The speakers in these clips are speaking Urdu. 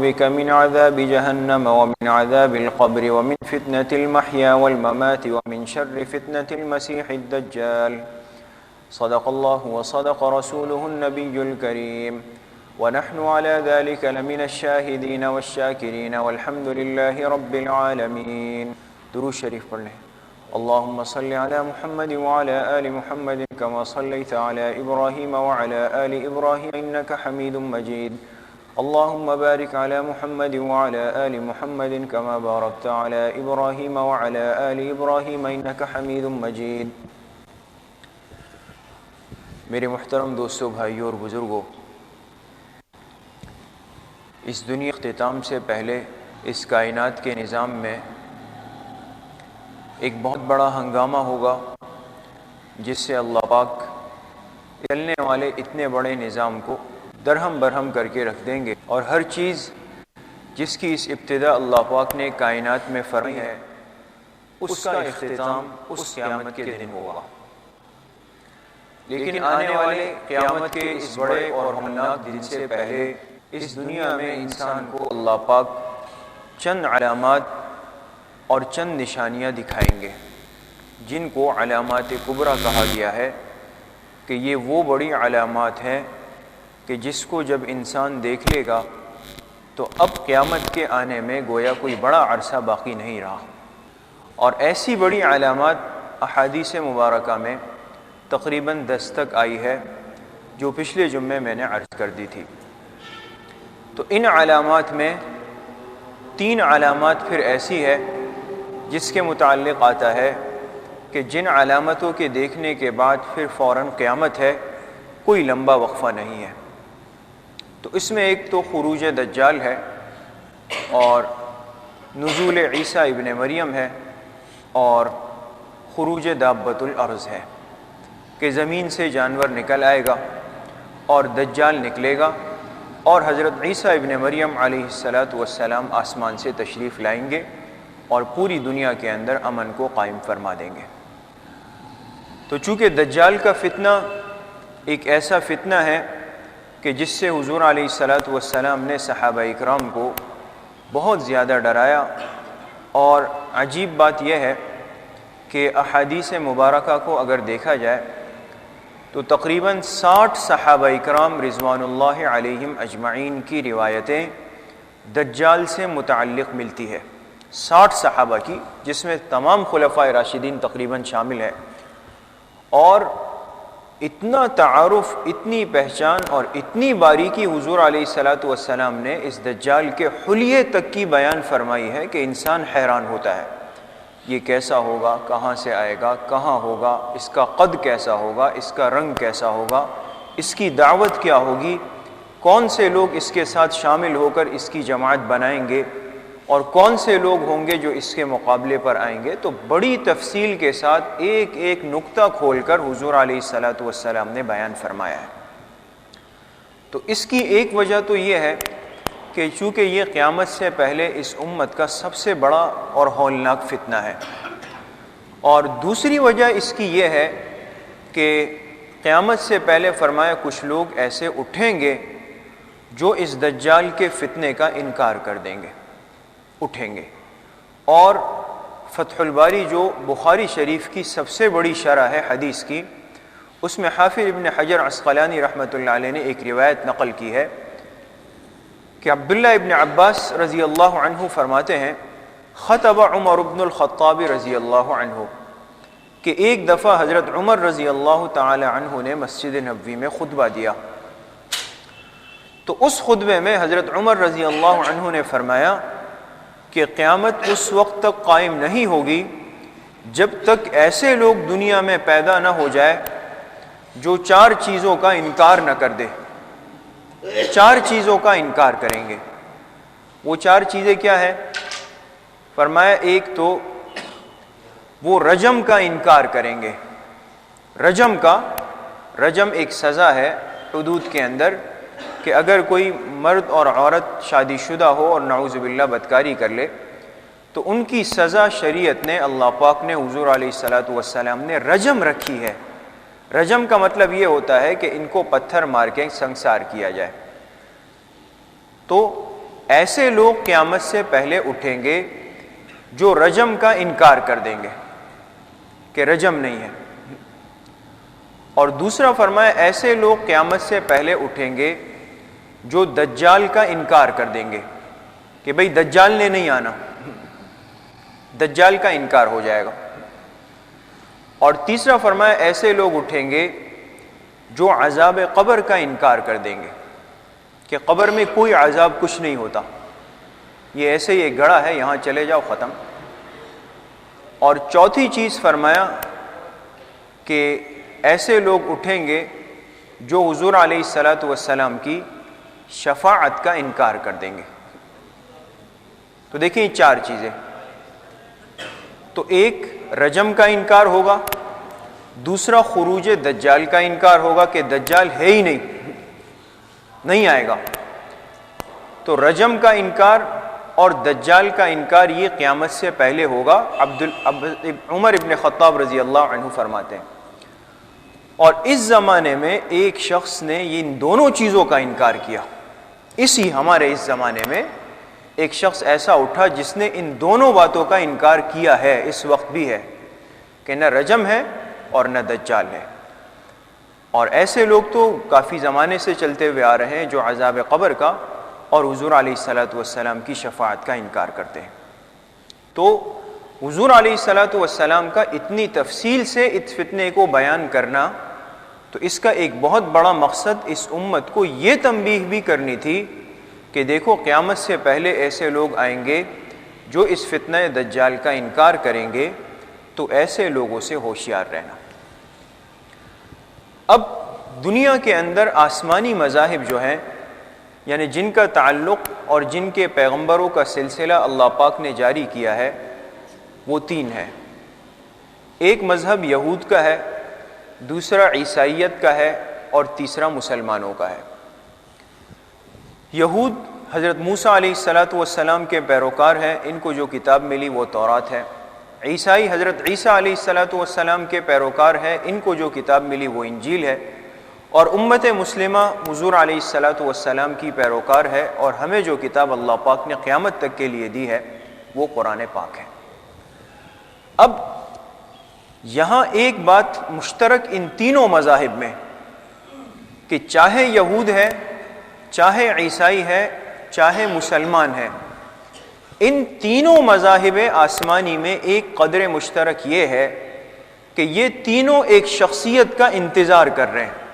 بك من عذاب جهنم ومن عذاب القبر ومن فتنة المحيا والممات ومن شر فتنة المسيح الدجال. صدق الله وصدق رسوله النبي الكريم ونحن على ذلك لمن الشاهدين والشاكرين والحمد لله رب العالمين. درود شریف پڑھ لیں. اللهم صل على محمد وعلى آل محمد كما صليت على إبراهيم وعلى آل إبراهيم إنك حميد مجيد. اللهم بارك على محمد وعلى آل محمد كما باركت على إبراهيم وعلى آل إبراهيم إنك حميد مجيد. میرے محترم دوستو، بھائیو اور بزرگوں، اس دنیا اختتام سے پہلے اس کائنات کے نظام میں ایک بہت بڑا ہنگامہ ہوگا جس سے اللہ پاک چلنے والے اتنے بڑے نظام کو درہم برہم کر کے رکھ دیں گے، اور ہر چیز جس کی اس ابتدا اللہ پاک نے کائنات میں فرمائی ہے اس کا اختتام اس قیامت کے دن ہوگا. لیکن آنے والے قیامت کے اس بڑے اور ہولناک دن سے پہلے اس دنیا میں انسان کو اللہ پاک چند علامات اور چند نشانیاں دکھائیں گے جن کو علامات کبریٰ کہا گیا ہے، کہ یہ وہ بڑی علامات ہیں کہ جس کو جب انسان دیکھ لے گا تو اب قیامت کے آنے میں گویا کوئی بڑا عرصہ باقی نہیں رہا. اور ایسی بڑی علامات احادیث مبارکہ میں تقریباً 10 تک آئی ہے جو پچھلے جمعے میں نے عرض کر دی تھی. تو ان علامات میں 3 علامات پھر ایسی ہے جس کے متعلق آتا ہے کہ جن علامتوں کے دیکھنے کے بعد پھر فوراً قیامت ہے، کوئی لمبا وقفہ نہیں ہے. تو اس میں ایک تو خروج دجال ہے، اور نزول عیسیٰ ابن مریم ہے، اور خروج دابۃ الارض ہے کہ زمین سے جانور نکل آئے گا اور دجال نکلے گا، اور حضرت عیسیٰ ابن مریم علیہ السلام آسمان سے تشریف لائیں گے اور پوری دنیا کے اندر امن کو قائم فرما دیں گے. تو چونکہ دجال کا فتنہ ایک ایسا فتنہ ہے کہ جس سے حضور علیہ السلام نے صحابہ اکرام کو بہت زیادہ ڈرایا، اور عجیب بات یہ ہے کہ احادیث مبارکہ کو اگر دیکھا جائے تو تقریباً 60 صحابہ اکرام رضوان اللہ علیہم اجمعین کی روایتیں دجال سے متعلق ملتی ہے. 60 صحابہ کی، جس میں تمام خلفائے راشدین تقریباً شامل ہیں. اور اتنا تعارف، اتنی پہچان اور اتنی باریکی حضور علیہ السلام نے اس دجال کے حلیے تک کی بیان فرمائی ہے کہ انسان حیران ہوتا ہے. یہ کیسا ہوگا، کہاں سے آئے گا، کہاں ہوگا، اس کا قد کیسا ہوگا، اس کا رنگ کیسا ہوگا، اس کی دعوت کیا ہوگی، کون سے لوگ اس کے ساتھ شامل ہو کر اس کی جماعت بنائیں گے، اور کون سے لوگ ہوں گے جو اس کے مقابلے پر آئیں گے. تو بڑی تفصیل کے ساتھ ایک ایک نقطہ کھول کر حضور علیہ السلام نے بیان فرمایا ہے. تو اس کی ایک وجہ تو یہ ہے کہ چونکہ یہ قیامت سے پہلے اس امت کا سب سے بڑا اور ہولناک فتنہ ہے، اور دوسری وجہ اس کی یہ ہے کہ قیامت سے پہلے فرمایا کچھ لوگ ایسے اٹھیں گے جو اس دجال کے فتنے کا انکار کر دیں گے، اٹھیں گے. اور فتح الباری جو بخاری شریف کی سب سے بڑی شرح ہے حدیث کی، اس میں حافظ ابن حجر عسقلانی رحمۃ اللہ علیہ نے ایک روایت نقل کی ہے کہ عبداللہ ابن عباس رضی اللہ عنہ فرماتے ہیں خطب عمر بن الخطاب رضی اللہ عنہ، کہ ایک دفعہ حضرت عمر رضی اللہ تعالی عنہ نے مسجد نبوی میں خطبہ دیا. تو اس خطبے میں حضرت عمر رضی اللہ عنہ نے فرمایا کہ قیامت اس وقت تک قائم نہیں ہوگی جب تک ایسے لوگ دنیا میں پیدا نہ ہو جائے جو 4 چیزوں کا انکار نہ کر دے. 4 چیزوں کا انکار کریں گے. وہ 4 چیزیں کیا ہیں؟ فرمایا ایک تو وہ رجم کا انکار کریں گے. رجم ایک سزا ہے حدود کے اندر کہ اگر کوئی مرد اور عورت شادی شدہ ہو اور نعوذ باللہ بدکاری کر لے تو ان کی سزا شریعت نے، اللہ پاک نے، حضور علیہ السلام نے رجم رکھی ہے. رجم کا مطلب یہ ہوتا ہے کہ ان کو پتھر مار کے سنسار کیا جائے. تو ایسے لوگ قیامت سے پہلے اٹھیں گے جو رجم کا انکار کر دیں گے کہ رجم نہیں ہے، اور دوسرا فرمایا ایسے لوگ قیامت سے پہلے اٹھیں گے جو دجال کا انکار کر دیں گے کہ بھئی دجال نے نہیں آنا، دجال کا انکار ہو جائے گا، اور تیسرا فرمایا ایسے لوگ اٹھیں گے جو عذاب قبر کا انکار کر دیں گے کہ قبر میں کوئی عذاب کچھ نہیں ہوتا، یہ ایسے ہی ایک گڑھا ہے، یہاں چلے جاؤ ختم۔ اور چوتھی چیز فرمایا کہ ایسے لوگ اٹھیں گے جو حضور علیہ الصلاۃ والسلام کی شفاعت کا انکار کر دیں گے۔ تو دیکھیں یہ چار چیزیں، تو ایک رجم کا انکار ہوگا، دوسرا خروج دجال کا انکار ہوگا کہ دجال ہے ہی نہیں آئے گا، تو رجم کا انکار اور دجال کا انکار یہ قیامت سے پہلے ہوگا، عمر ابن خطاب رضی اللہ عنہ فرماتے ہیں۔ اور اس زمانے میں ایک شخص نے ان دونوں چیزوں کا انکار کیا، ہمارے اس زمانے میں ایک شخص ایسا اٹھا جس نے ان دونوں باتوں کا انکار کیا ہے، اس وقت بھی ہے کہ نہ رجم ہے اور نہ دجال ہے۔ اور ایسے لوگ تو کافی زمانے سے چلتے ہوئے آ رہے ہیں جو عذاب قبر کا اور حضور علیہ الصلاۃ والسلام کی شفاعت کا انکار کرتے ہیں۔ تو حضور علیہ الصلاۃ والسلام کا اتنی تفصیل سے اس فتنے کو بیان کرنا، تو اس کا ایک بہت بڑا مقصد اس امت کو یہ تنبیہ بھی کرنی تھی کہ دیکھو قیامت سے پہلے ایسے لوگ آئیں گے جو اس فتنہ دجال کا انکار کریں گے، تو ایسے لوگوں سے ہوشیار رہنا۔ اب دنیا کے اندر آسمانی مذاہب جو ہیں، یعنی جن کا تعلق اور جن کے پیغمبروں کا سلسلہ اللہ پاک نے جاری کیا ہے، وہ تین ہے۔ ایک مذہب یہود کا ہے، دوسرا عیسائیت کا ہے، اور تیسرا مسلمانوں کا ہے۔ یہود حضرت موسیٰ علیہ الصلاۃ والسلام کے پیروکار ہیں، ان کو جو کتاب ملی وہ تورات ہے۔ عیسائی حضرت عیسیٰ علیہ الصلاۃ والسلام کے پیروکار ہیں، ان کو جو کتاب ملی وہ انجیل ہے۔ اور امت مسلمہ حضور علیہ الصلاۃ والسلام کی پیروکار ہے، اور ہمیں جو کتاب اللہ پاک نے قیامت تک کے لیے دی ہے وہ قرآن پاک ہے۔ اب یہاں ایک بات مشترک ان تینوں مذاہب میں کہ چاہے یہود ہے، چاہے عیسائی ہے، چاہے مسلمان ہے، ان تینوں مذاہب آسمانی میں ایک قدر مشترک یہ ہے کہ یہ تینوں ایک شخصیت کا انتظار کر رہے ہیں۔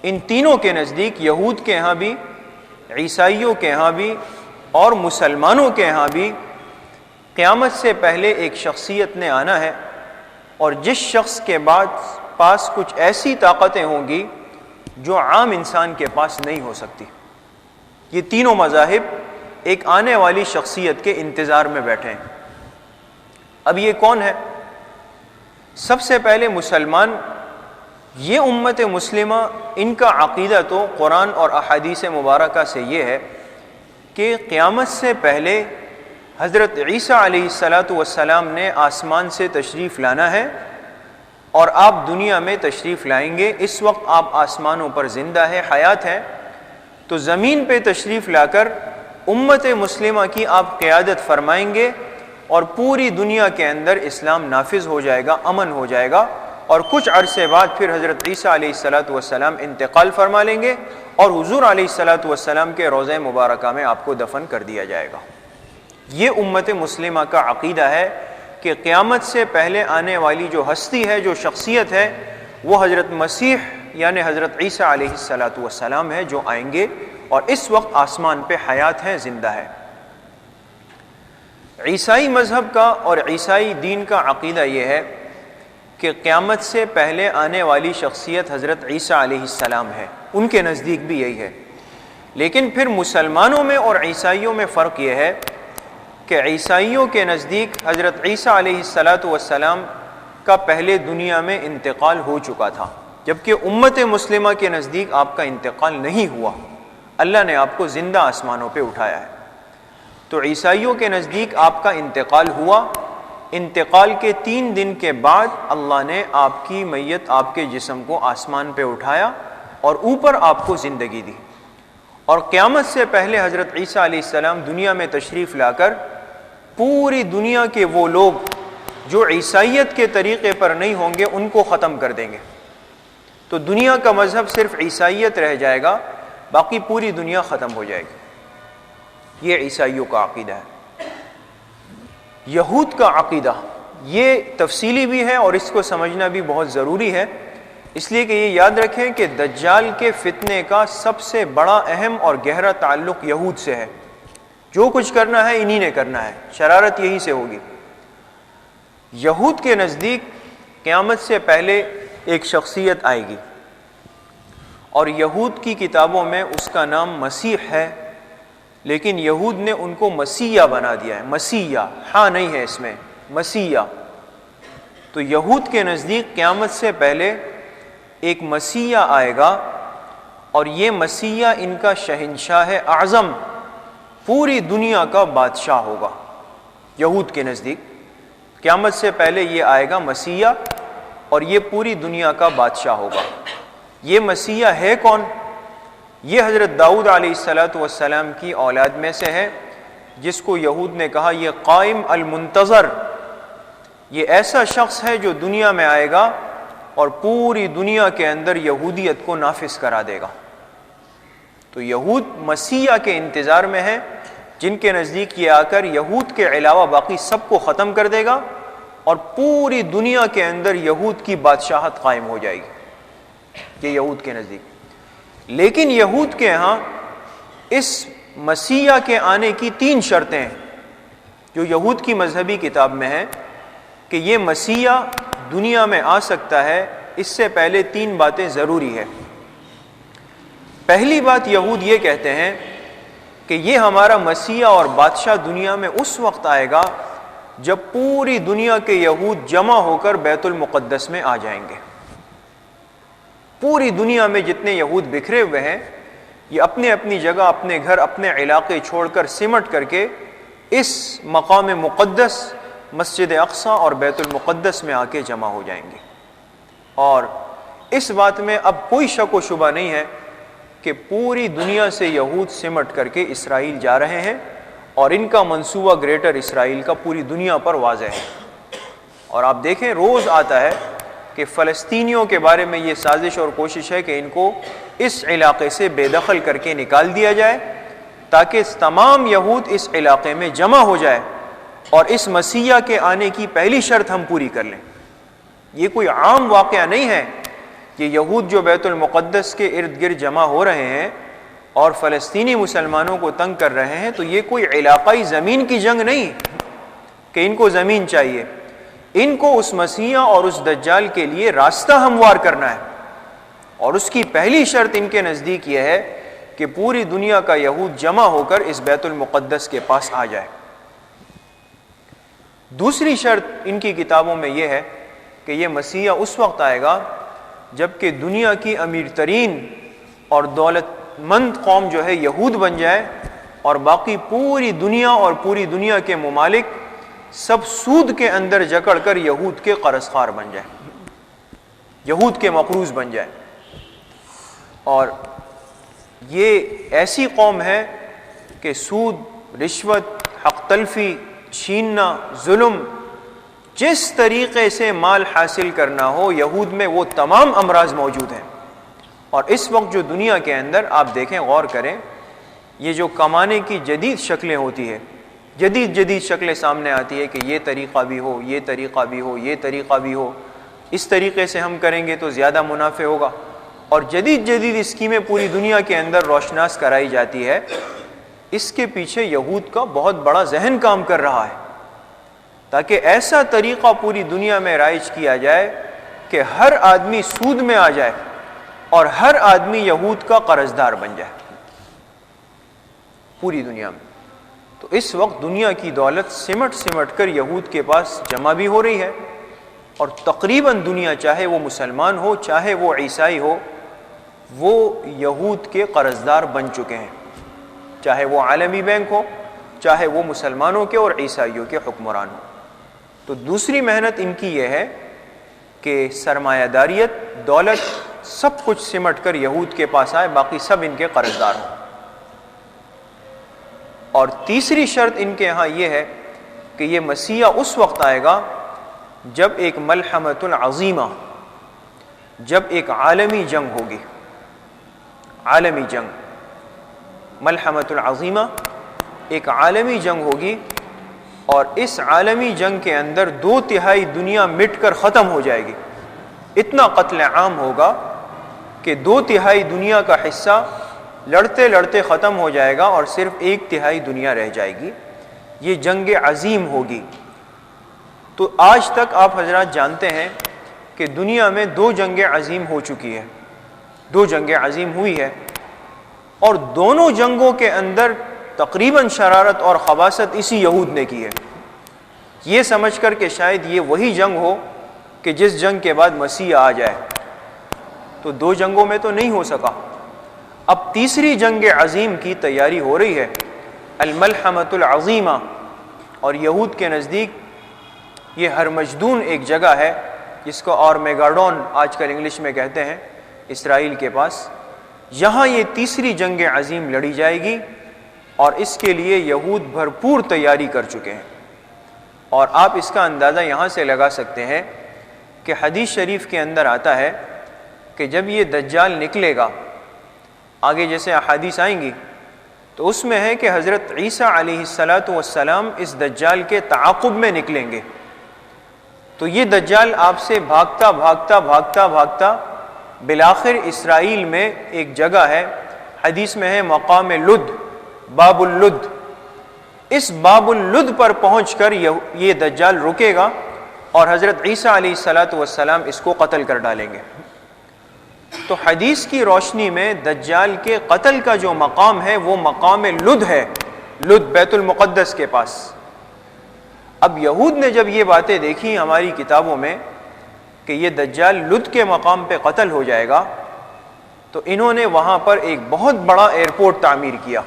ان تینوں کے نزدیک، یہود کے ہاں بھی، عیسائیوں کے ہاں بھی اور مسلمانوں کے ہاں بھی، قیامت سے پہلے ایک شخصیت نے آنا ہے، اور جس شخص کے پاس کچھ ایسی طاقتیں ہوں گی جو عام انسان کے پاس نہیں ہو سکتی۔ یہ تینوں مذاہب ایک آنے والی شخصیت کے انتظار میں بیٹھے ہیں۔ اب یہ کون ہے؟ سب سے پہلے مسلمان، یہ امت مسلمہ، ان کا عقیدہ تو قرآن اور احادیث مبارکہ سے یہ ہے کہ قیامت سے پہلے حضرت عیسیٰ علیہ الصلاۃ والسلام نے آسمان سے تشریف لانا ہے، اور آپ دنیا میں تشریف لائیں گے۔ اس وقت آپ آسمانوں پر زندہ ہے، حیات ہے، تو زمین پہ تشریف لا کر امت مسلمہ کی آپ قیادت فرمائیں گے، اور پوری دنیا کے اندر اسلام نافذ ہو جائے گا، امن ہو جائے گا، اور کچھ عرصے بعد پھر حضرت عیسیٰ علیہ الصلاۃ والسلام انتقال فرما لیں گے، اور حضور علیہ الصلاۃ والسلام کے روضہ مبارکہ میں آپ کو دفن کر دیا جائے گا۔ یہ امت مسلمہ کا عقیدہ ہے کہ قیامت سے پہلے آنے والی جو ہستی ہے، جو شخصیت ہے، وہ حضرت مسیح یعنی حضرت عیسیٰ علیہ الصلاۃ والسلام ہے، جو آئیں گے اور اس وقت آسمان پہ حیات ہیں، زندہ ہے۔ عیسائی مذہب کا اور عیسائی دین کا عقیدہ یہ ہے کہ قیامت سے پہلے آنے والی شخصیت حضرت عیسیٰ علیہ السلام ہے، ان کے نزدیک بھی یہی ہے۔ لیکن پھر مسلمانوں میں اور عیسائیوں میں فرق یہ ہے کہ عیسائیوں کے نزدیک حضرت عیسیٰ علیہ الصلاۃ والسلام کا پہلے دنیا میں انتقال ہو چکا تھا، جبکہ امت مسلمہ کے نزدیک آپ کا انتقال نہیں ہوا، اللہ نے آپ کو زندہ آسمانوں پہ اٹھایا ہے۔ تو عیسائیوں کے نزدیک آپ کا انتقال ہوا، انتقال کے 3 دن کے بعد اللہ نے آپ کی میت، آپ کے جسم کو آسمان پہ اٹھایا اور اوپر آپ کو زندگی دی۔ اور قیامت سے پہلے حضرت عیسیٰ علیہ السلام دنیا میں تشریف لا کر پوری دنیا کے وہ لوگ جو عیسائیت کے طریقے پر نہیں ہوں گے ان کو ختم کر دیں گے. تو دنیا کا مذہب صرف عیسائیت رہ جائے گا، باقی پوری دنیا ختم ہو جائے گی. یہ عیسائیوں کا عقیدہ ہے. یہود کا عقیدہ یہ تفصیلی بھی ہے اور اس کو سمجھنا بھی بہت ضروری ہے، اس لیے کہ یہ یاد رکھیں کہ دجال کے فتنے کا سب سے بڑا اہم اور گہرا تعلق یہود سے ہے. جو کچھ کرنا ہے انہی نے کرنا ہے، شرارت یہی سے ہوگی. یہود کے نزدیک قیامت سے پہلے ایک شخصیت آئے گی اور یہود کی کتابوں میں اس کا نام مسیح ہے، لیکن یہود نے ان کو مسیح بنا دیا ہے. مسیح ہاں نہیں ہے اس میں، مسیح. تو یہود کے نزدیک قیامت سے پہلے ایک مسیح آئے گا اور یہ مسیح ان کا شہنشاہ اعظم، پوری دنیا کا بادشاہ ہوگا. یہود کے نزدیک قیامت سے پہلے یہ آئے گا مسیح اور یہ پوری دنیا کا بادشاہ ہوگا. یہ مسیح ہے کون؟ یہ حضرت داؤد علیہ السلام کی اولاد میں سے ہے، جس کو یہود نے کہا یہ قائم المنتظر. یہ ایسا شخص ہے جو دنیا میں آئے گا اور پوری دنیا کے اندر یہودیت کو نافذ کرا دے گا. تو یہود مسیح کے انتظار میں ہیں، جن کے نزدیک یہ آ کر یہود کے علاوہ باقی سب کو ختم کر دے گا اور پوری دنیا کے اندر یہود کی بادشاہت قائم ہو جائے گی. یہ یہود کے نزدیک. لیکن یہود کے ہاں اس مسیح کے آنے کی 3 شرطیں ہیں جو یہود کی مذہبی کتاب میں ہیں کہ یہ مسیح دنیا میں آ سکتا ہے. اس سے پہلے 3 باتیں ضروری ہے. پہلی بات یہود یہ کہتے ہیں کہ یہ ہمارا مسیح اور بادشاہ دنیا میں اس وقت آئے گا جب پوری دنیا کے یہود جمع ہو کر بیت المقدس میں آ جائیں گے. پوری دنیا میں جتنے یہود بکھرے ہوئے ہیں یہ اپنے اپنی جگہ، اپنے گھر، اپنے علاقے چھوڑ کر سمٹ کر کے اس مقام مقدس مسجد اقصی اور بیت المقدس میں آ کے جمع ہو جائیں گے. اور اس بات میں اب کوئی شک و شبہ نہیں ہے کہ پوری دنیا سے یہود سمٹ کر کے اسرائیل جا رہے ہیں اور ان کا منصوبہ گریٹر اسرائیل کا پوری دنیا پر واضح ہے. اور آپ دیکھیں روز آتا ہے کہ فلسطینیوں کے بارے میں یہ سازش اور کوشش ہے کہ ان کو اس علاقے سے بے دخل کر کے نکال دیا جائے تاکہ تمام یہود اس علاقے میں جمع ہو جائے اور اس مسیح کے آنے کی پہلی شرط ہم پوری کر لیں. یہ کوئی عام واقعہ نہیں ہے کہ یہود جو بیت المقدس کے ارد گرد جمع ہو رہے ہیں اور فلسطینی مسلمانوں کو تنگ کر رہے ہیں، تو یہ کوئی علاقائی زمین کی جنگ نہیں کہ ان کو زمین چاہیے. ان کو اس مسیح اور اس دجال کے لیے راستہ ہموار کرنا ہے اور اس کی پہلی شرط ان کے نزدیک یہ ہے کہ پوری دنیا کا یہود جمع ہو کر اس بیت المقدس کے پاس آ جائے. دوسری شرط ان کی کتابوں میں یہ ہے کہ یہ مسیح اس وقت آئے گا جب کہ دنیا کی امیر ترین اور دولت مند قوم جو ہے یہود بن جائے اور باقی پوری دنیا اور پوری دنیا کے ممالک سب سود کے اندر جکڑ کر یہود کے قرض خوار بن جائے، یہود کے مقروض بن جائے. اور یہ ایسی قوم ہے کہ سود، رشوت، حق تلفی، چھیننا، ظلم، جس طریقے سے مال حاصل کرنا ہو یہود میں وہ تمام امراض موجود ہیں. اور اس وقت جو دنیا کے اندر آپ دیکھیں، غور کریں، یہ جو کمانے کی جدید شکلیں ہوتی ہے، جدید شکلیں سامنے آتی ہے کہ یہ طریقہ بھی ہو، یہ طریقہ بھی ہو، یہ طریقہ بھی ہو، اس طریقے سے ہم کریں گے تو زیادہ منافع ہوگا، اور جدید اسکیمیں پوری دنیا کے اندر روشناس کرائی جاتی ہے. اس کے پیچھے یہود کا بہت بڑا ذہن کام کر رہا ہے تاکہ ایسا طریقہ پوری دنیا میں رائج کیا جائے کہ ہر آدمی سود میں آ جائے اور ہر آدمی یہود کا قرض دار بن جائے پوری دنیا میں. تو اس وقت دنیا کی دولت سمٹ کر یہود کے پاس جمع بھی ہو رہی ہے اور تقریباً دنیا، چاہے وہ مسلمان ہو چاہے وہ عیسائی ہو، وہ یہود کے قرض دار بن چکے ہیں، چاہے وہ عالمی بینک ہو چاہے وہ مسلمانوں کے اور عیسائیوں کے حکمران ہو. تو دوسری محنت ان کی یہ ہے کہ سرمایہ داریت، دولت، سب کچھ سمٹ کر یہود کے پاس آئے، باقی سب ان کے قرض دار ہوں. اور تیسری شرط ان کے ہاں یہ ہے کہ یہ مسیح اس وقت آئے گا جب ایک ملحمۃ العظیمہ، جب ایک عالمی جنگ ہوگی، عالمی جنگ، ملحمۃ العظیمہ ایک عالمی جنگ ہوگی، اور اس عالمی جنگ کے اندر 2/3 دنیا مٹ کر ختم ہو جائے گی۔ اتنا قتل عام ہوگا کہ 2/3 دنیا کا حصہ لڑتے لڑتے ختم ہو جائے گا اور صرف 1/3 دنیا رہ جائے گی۔ یہ جنگ عظیم ہوگی۔ تو آج تک آپ حضرات جانتے ہیں کہ دنیا میں 2 جنگیں عظیم ہو چکی ہے، 2 جنگیں عظیم ہوئی ہے، اور دونوں جنگوں کے اندر تقریباً شرارت اور خباثت اسی یہود نے کی ہے، یہ سمجھ کر کہ شاید یہ وہی جنگ ہو کہ جس جنگ کے بعد مسیح آ جائے۔ تو 2 جنگوں میں تو نہیں ہو سکا، اب تیسری جنگ عظیم کی تیاری ہو رہی ہے، الملحمۃ العظیمہ، اور یہود کے نزدیک یہ ہرمجدون ایک جگہ ہے جس کو آرمیگاڈون آج کل انگلش میں کہتے ہیں، اسرائیل کے پاس، یہاں یہ تیسری جنگ عظیم لڑی جائے گی، اور اس کے لیے یہود بھرپور تیاری کر چکے ہیں۔ اور آپ اس کا اندازہ یہاں سے لگا سکتے ہیں کہ حدیث شریف کے اندر آتا ہے کہ جب یہ دجال نکلے گا، آگے جیسے احادیث آئیں گی تو اس میں ہے کہ حضرت عیسیٰ علیہ السلام اس دجال کے تعاقب میں نکلیں گے۔ تو یہ دجال آپ سے بھاگتا بھاگتا بھاگتا بھاگتا بالآخر اسرائیل میں ایک جگہ ہے، حدیث میں ہے مقام لد، باب اللد، اس باب اللد پر پہنچ کر یہ دجال رکے گا اور حضرت عیسیٰ علیہ السلام اس کو قتل کر ڈالیں گے۔ تو حدیث کی روشنی میں دجال کے قتل کا جو مقام ہے وہ مقام لد ہے، لد بیت المقدس کے پاس۔ اب یہود نے جب یہ باتیں دیکھی ہماری کتابوں میں کہ یہ دجال لد کے مقام پہ قتل ہو جائے گا، تو انہوں نے وہاں پر ایک بہت بڑا ایئرپورٹ تعمیر کیا،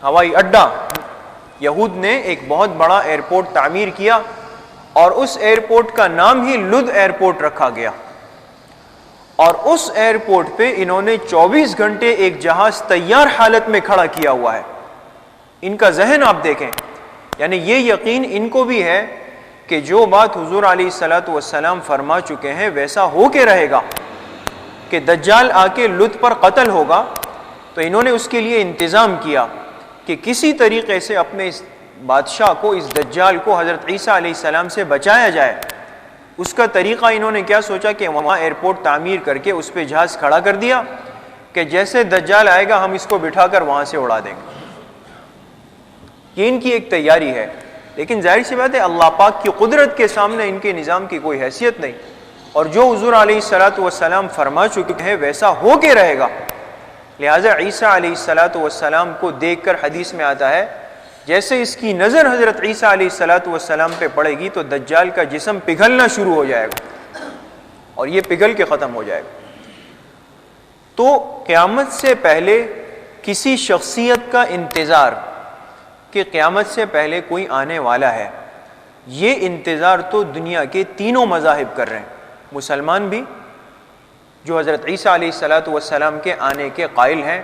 ہوائی اڈہ۔ یہود نے ایک بہت بڑا ایئرپورٹ تعمیر کیا اور اس ایئرپورٹ کا نام ہی لد ایئرپورٹ رکھا گیا، اور اس ایئرپورٹ پہ انہوں نے 24 گھنٹے ایک جہاز تیار حالت میں کھڑا کیا ہوا ہے۔ ان کا ذہن آپ دیکھیں، یعنی یہ یقین ان کو بھی ہے کہ جو بات حضور علیہ السلام فرما چکے ہیں ویسا ہو کے رہے گا کہ دجال آ کے لد پر قتل ہوگا، تو انہوں نے اس کے لیے انتظام کیا کہ کسی طریقے سے اپنے اس بادشاہ کو، اس دجال کو حضرت عیسیٰ علیہ السلام سے بچایا جائے۔ اس کا طریقہ انہوں نے کیا سوچا کہ وہاں ایئرپورٹ تعمیر کر کے اس پہ جہاز کھڑا کر دیا کہ جیسے دجال آئے گا ہم اس کو بٹھا کر وہاں سے اڑا دیں گے۔ یہ ان کی ایک تیاری ہے، لیکن ظاہر سی بات ہے اللہ پاک کی قدرت کے سامنے ان کے نظام کی کوئی حیثیت نہیں، اور جو حضور علیہ السلام فرما چکے ہیں ویسا ہو کے رہے گا۔ لہٰذا عیسیٰ علیہ السلام کو دیکھ کر حدیث میں آتا ہے جیسے اس کی نظر حضرت عیسیٰ علیہ السلام پہ پڑے گی تو دجال کا جسم پگھلنا شروع ہو جائے گا اور یہ پگھل کے ختم ہو جائے گا۔ تو قیامت سے پہلے کسی شخصیت کا انتظار کہ قیامت سے پہلے کوئی آنے والا ہے، یہ انتظار تو دنیا کے تینوں مذاہب کر رہے ہیں، مسلمان بھی جو حضرت عیسیٰ علیہ السلام کے آنے کے قائل ہیں،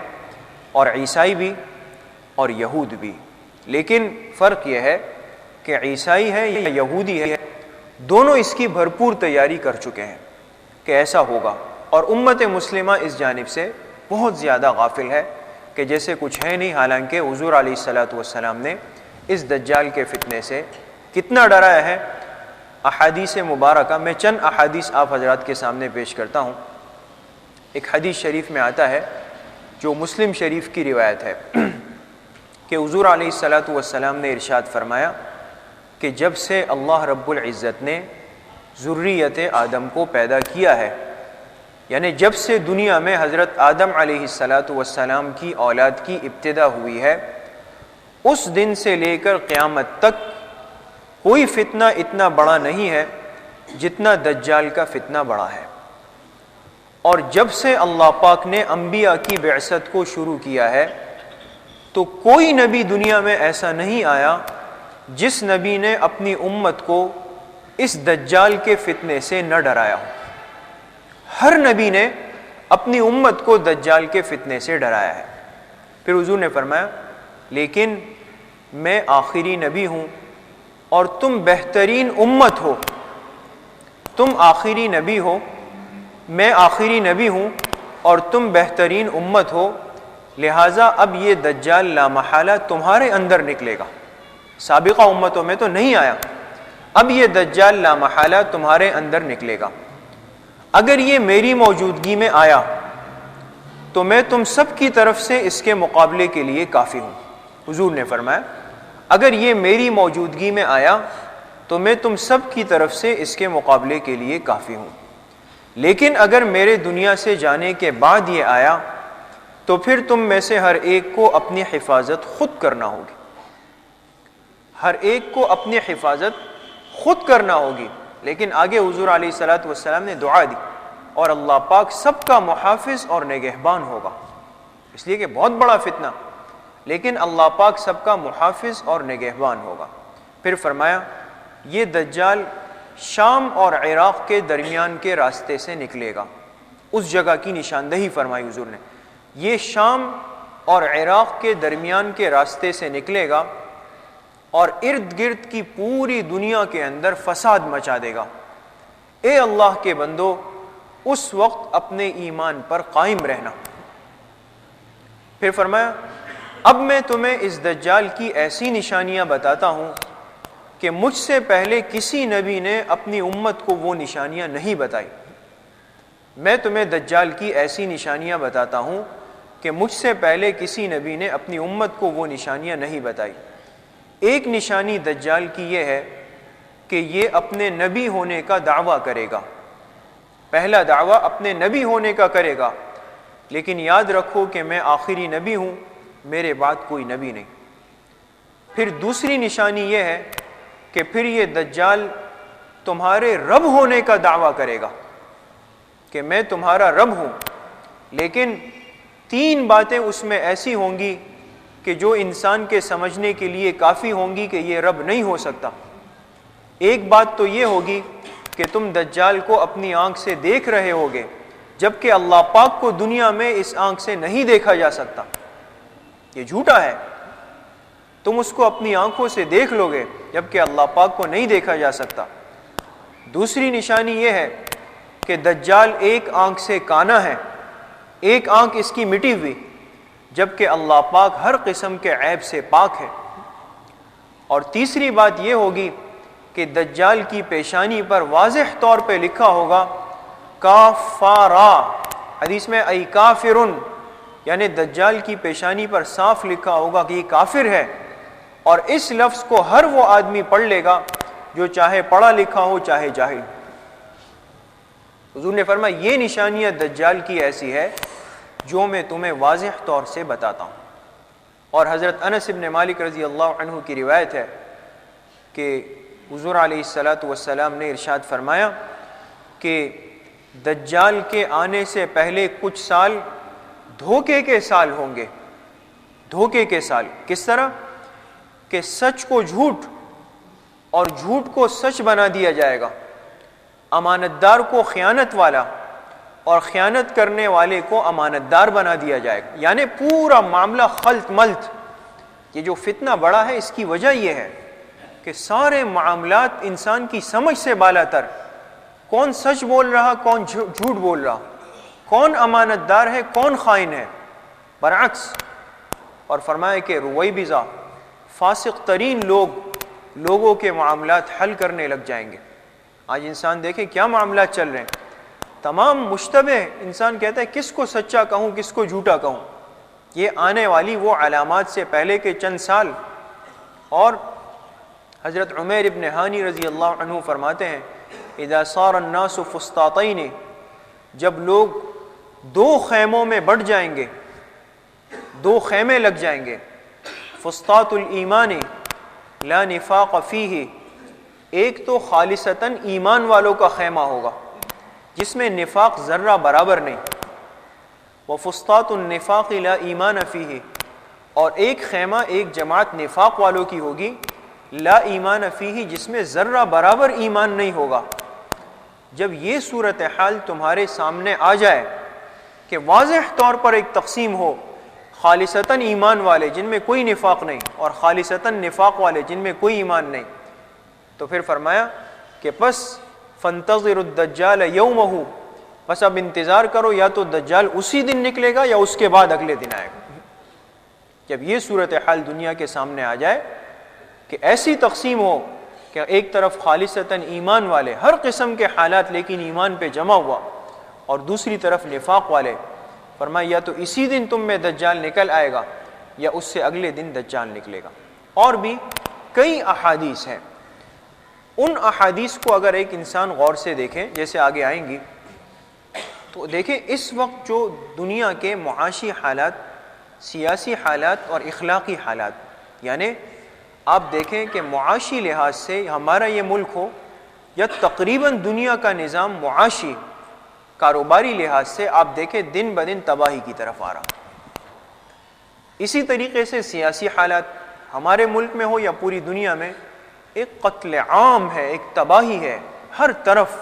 اور عیسائی بھی اور یہود بھی۔ لیکن فرق یہ ہے کہ عیسائی ہے یا یہودی ہے، دونوں اس کی بھرپور تیاری کر چکے ہیں کہ ایسا ہوگا، اور امت مسلمہ اس جانب سے بہت زیادہ غافل ہے کہ جیسے کچھ ہے نہیں، حالانکہ حضور علیہ السلام نے اس دجال کے فتنے سے کتنا ڈرایا ہے۔ احادیث مبارکہ میں چند احادیث آپ حضرات کے سامنے پیش کرتا ہوں۔ ایک حدیث شریف میں آتا ہے جو مسلم شریف کی روایت ہے کہ حضور علیہ السلام نے ارشاد فرمایا کہ جب سے اللہ رب العزت نے ذریت آدم کو پیدا کیا ہے، یعنی جب سے دنیا میں حضرت آدم علیہ السلام کی اولاد کی ابتدا ہوئی ہے، اس دن سے لے کر قیامت تک کوئی فتنہ اتنا بڑا نہیں ہے جتنا دجال کا فتنہ بڑا ہے۔ اور جب سے اللہ پاک نے انبیاء کی بعثت کو شروع کیا ہے تو کوئی نبی دنیا میں ایسا نہیں آیا جس نبی نے اپنی امت کو اس دجال کے فتنے سے نہ ڈرایا ہو۔ ہر نبی نے اپنی امت کو دجال کے فتنے سے ڈرایا ہے۔ پھر حضور نے فرمایا لیکن میں آخری نبی ہوں اور تم بہترین امت ہو. تم آخری نبی ہو، میں آخری نبی ہوں اور تم بہترین امت ہو، لہٰذا اب یہ دجال لامحالہ تمہارے اندر نکلے گا. سابقہ امتوں میں تو نہیں آیا، اب یہ دجال لامحالہ تمہارے اندر نکلے گا. اگر یہ میری موجودگی میں آیا تو میں تم سب کی طرف سے اس کے مقابلے کے لیے کافی ہوں. حضور نے فرمایا اگر یہ میری موجودگی میں آیا تو میں تم سب کی طرف سے اس کے مقابلے کے لیے کافی ہوں. لیکن اگر میرے دنیا سے جانے کے بعد یہ آیا تو پھر تم میں سے ہر ایک کو اپنی حفاظت خود کرنا ہوگی. ہر ایک کو اپنی حفاظت خود کرنا ہوگی. لیکن آگے حضور علیہ الصلوۃ والسلام نے دعا دی اور اللہ پاک سب کا محافظ اور نگہبان ہوگا. اس لیے کہ بہت بڑا فتنہ، لیکن اللہ پاک سب کا محافظ اور نگہبان ہوگا. پھر فرمایا یہ دجال شام اور عراق کے درمیان کے راستے سے نکلے گا. اس جگہ کی نشاندہی فرمائی حضور نے، یہ شام اور عراق کے درمیان کے راستے سے نکلے گا اور ارد گرد کی پوری دنیا کے اندر فساد مچا دے گا. اے اللہ کے بندو، اس وقت اپنے ایمان پر قائم رہنا. پھر فرمایا اب میں تمہیں اس دجال کی ایسی نشانیاں بتاتا ہوں کہ مجھ سے پہلے کسی نبی نے اپنی امت کو وہ نشانیاں نہیں بتائی. میں تمہیں دجال کی ایسی نشانیاں بتاتا ہوں کہ مجھ سے پہلے کسی نبی نے اپنی امت کو وہ نشانیاں نہیں بتائی. ایک نشانی دجال کی یہ ہے کہ یہ اپنے نبی ہونے کا دعویٰ کرے گا. پہلا دعویٰ اپنے نبی ہونے کا کرے گا، لیکن یاد رکھو کہ میں آخری نبی ہوں، میرے بعد کوئی نبی نہیں. پھر دوسری نشانی یہ ہے کہ پھر یہ دجال تمہارے رب ہونے کا دعویٰ کرے گا کہ میں تمہارا رب ہوں، لیکن 3 باتیں اس میں ایسی ہوں گی کہ جو انسان کے سمجھنے کے لیے کافی ہوں گی کہ یہ رب نہیں ہو سکتا. ایک بات تو یہ ہوگی کہ تم دجال کو اپنی آنکھ سے دیکھ رہے ہوگے، جبکہ اللہ پاک کو دنیا میں اس آنکھ سے نہیں دیکھا جا سکتا. یہ جھوٹا ہے. تم اس کو اپنی آنکھوں سے دیکھ لو گے جبکہ اللہ پاک کو نہیں دیکھا جا سکتا. دوسری نشانی یہ ہے کہ دجال ایک آنکھ سے کانا ہے، ایک آنکھ اس کی مٹی ہوئی، جبکہ اللہ پاک ہر قسم کے عیب سے پاک ہے. اور تیسری بات یہ ہوگی کہ دجال کی پیشانی پر واضح طور پہ لکھا ہوگا کافارا، حدیث میں ای کافرن، یعنی دجال کی پیشانی پر صاف لکھا ہوگا کہ یہ کافر ہے. اور اس لفظ کو ہر وہ آدمی پڑھ لے گا جو چاہے پڑھا لکھا ہو چاہے جاہل. حضور نے فرمایا یہ نشانیاں دجال کی ایسی ہے جو میں تمہیں واضح طور سے بتاتا ہوں. اور حضرت انس بن مالک رضی اللہ عنہ کی روایت ہے کہ حضور علیہ الصلوۃ والسلام نے ارشاد فرمایا کہ دجال کے آنے سے پہلے کچھ سال دھوکے کے سال ہوں گے. دھوکے کے سال کس طرح کہ سچ کو جھوٹ اور جھوٹ کو سچ بنا دیا جائے گا، امانت دار کو خیانت والا اور خیانت کرنے والے کو امانت دار بنا دیا جائے گا. یعنی پورا معاملہ خلط ملط. یہ جو فتنہ بڑا ہے اس کی وجہ یہ ہے کہ سارے معاملات انسان کی سمجھ سے بالا تر، کون سچ بول رہا کون جھوٹ بول رہا، کون امانت دار ہے کون خائن ہے، برعکس. اور فرمایا کہ رویبضہ، فاسق ترین لوگوں کے معاملات حل کرنے لگ جائیں گے. آج انسان دیکھے کیا معاملات چل رہے ہیں، تمام مشتبہ. انسان کہتا ہے کس کو سچا کہوں کس کو جھوٹا کہوں. یہ آنے والی وہ علامات سے پہلے کے چند سال. اور حضرت عمیر ابن ہانی رضی اللہ عنہ فرماتے ہیں اذا صار الناس فسطاطین، جب لوگ 2 خیموں میں بٹ جائیں گے، 2 خیمے لگ جائیں گے. فسطاط الایمان لا نفاق فیہ، ایک تو خالصتاً ایمان والوں کا خیمہ ہوگا جس میں نفاق ذرہ برابر نہیں. وفسطاط النفاق لا ایمان فیہ، اور ایک خیمہ ایک جماعت نفاق والوں کی ہوگی لا ایمان فیہ، جس میں ذرہ برابر ایمان نہیں ہوگا. جب یہ صورتحال تمہارے سامنے آ جائے کہ واضح طور پر ایک تقسیم ہو، خالصتاً ایمان والے جن میں کوئی نفاق نہیں، اور خالصتاً نفاق والے جن میں کوئی ایمان نہیں. تو پھر فرمایا کہ پس فانتظر الدجال یومہ، بس اب انتظار کرو، یا تو دجال اسی دن نکلے گا یا اس کے بعد اگلے دن آئے گا. جب یہ صورتحال دنیا کے سامنے آ جائے کہ ایسی تقسیم ہو کہ ایک طرف خالصتاً ایمان والے ہر قسم کے حالات لیکن ایمان پہ جمع ہوا، اور دوسری طرف نفاق والے، فرمایا یا تو اسی دن تم میں دجال نکل آئے گا یا اس سے اگلے دن دجال نکلے گا. اور بھی کئی احادیث ہیں. ان احادیث کو اگر ایک انسان غور سے دیکھیں، جیسے آگے آئیں گی، تو دیکھیں اس وقت جو دنیا کے معاشی حالات، سیاسی حالات اور اخلاقی حالات، یعنی آپ دیکھیں کہ معاشی لحاظ سے ہمارا یہ ملک ہو یا تقریباً دنیا کا نظام معاشی کاروباری لحاظ سے آپ دیکھیں دن بدن تباہی کی طرف آ رہا. اسی طریقے سے سیاسی حالات ہمارے ملک میں ہو یا پوری دنیا میں، ایک قتل عام ہے، ایک تباہی ہے ہر طرف.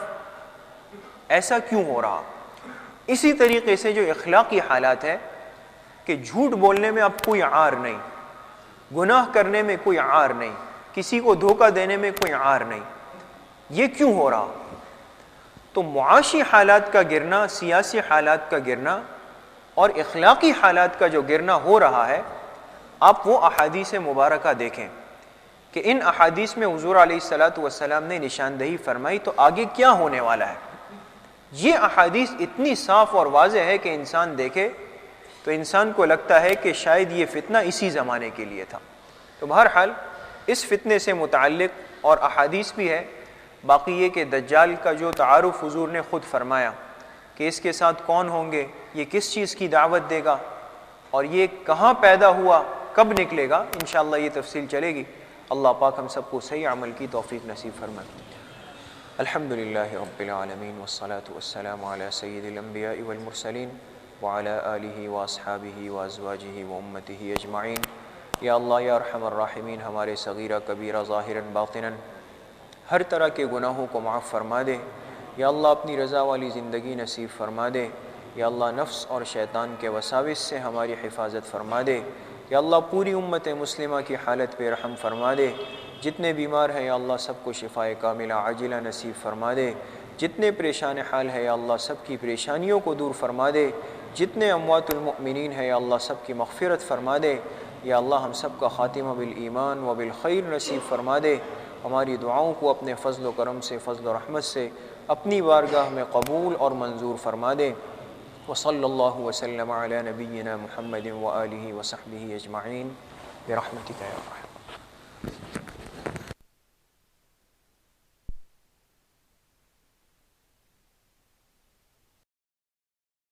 ایسا کیوں ہو رہا؟ اسی طریقے سے جو اخلاقی حالات ہے کہ جھوٹ بولنے میں اب کوئی عار نہیں، گناہ کرنے میں کوئی عار نہیں، کسی کو دھوکہ دینے میں کوئی عار نہیں. یہ کیوں ہو رہا؟ تو معاشی حالات کا گرنا، سیاسی حالات کا گرنا اور اخلاقی حالات کا جو گرنا ہو رہا ہے، آپ وہ احادیث مبارکہ دیکھیں کہ ان احادیث میں حضور علیہ الصلاۃ والسلام نے نشاندہی فرمائی تو آگے کیا ہونے والا ہے. یہ احادیث اتنی صاف اور واضح ہے کہ انسان دیکھے تو انسان کو لگتا ہے کہ شاید یہ فتنہ اسی زمانے کے لیے تھا. تو بہرحال اس فتنے سے متعلق اور احادیث بھی ہے. باقی یہ کہ دجال کا جو تعارف حضور نے خود فرمایا کہ اس کے ساتھ کون ہوں گے، یہ کس چیز کی دعوت دے گا، اور یہ کہاں پیدا ہوا، کب نکلے گا، انشاءاللہ یہ تفصیل چلے گی. اللہ پاک ہم سب کو صحیح عمل کی توفیق نصیب فرمائے. الحمدللہ رب العالمین والصلاة والسلام علی سید الانبیاء والمرسلین وعلی آلہ واصحابہ وازواجہ وامتہ اجمعین. یا اللہ یا ارحم الراحمین، ہمارے صغیرہ کبیرہ ظاہراً باطناً ہر طرح کے گناہوں کو معاف فرما دے. یا اللہ اپنی رضا والی زندگی نصیب فرما دے. یا اللہ نفس اور شیطان کے وساوس سے ہماری حفاظت فرما دے. یا اللہ پوری امت مسلمہ کی حالت پہ رحم فرما دے. جتنے بیمار ہیں یا اللہ سب کو شفائے کاملہ عاجلہ نصیب فرما دے. جتنے پریشان حال ہے یا اللہ سب کی پریشانیوں کو دور فرما دے. جتنے اموات المؤمنین ہیں یا اللہ سب کی مغفرت فرما دے. یا اللہ ہم سب کا خاتمہ بالایمان و بالخیر نصیب فرما دے. ہماری دعاؤں کو اپنے فضل و کرم سے، فضل و رحمت سے اپنی بارگاہ میں قبول اور منظور فرما دے. وصلی اللہ وسلم علی نبینا محمد وآلہ وصحبہ اجمعین برحمتک یا ارحم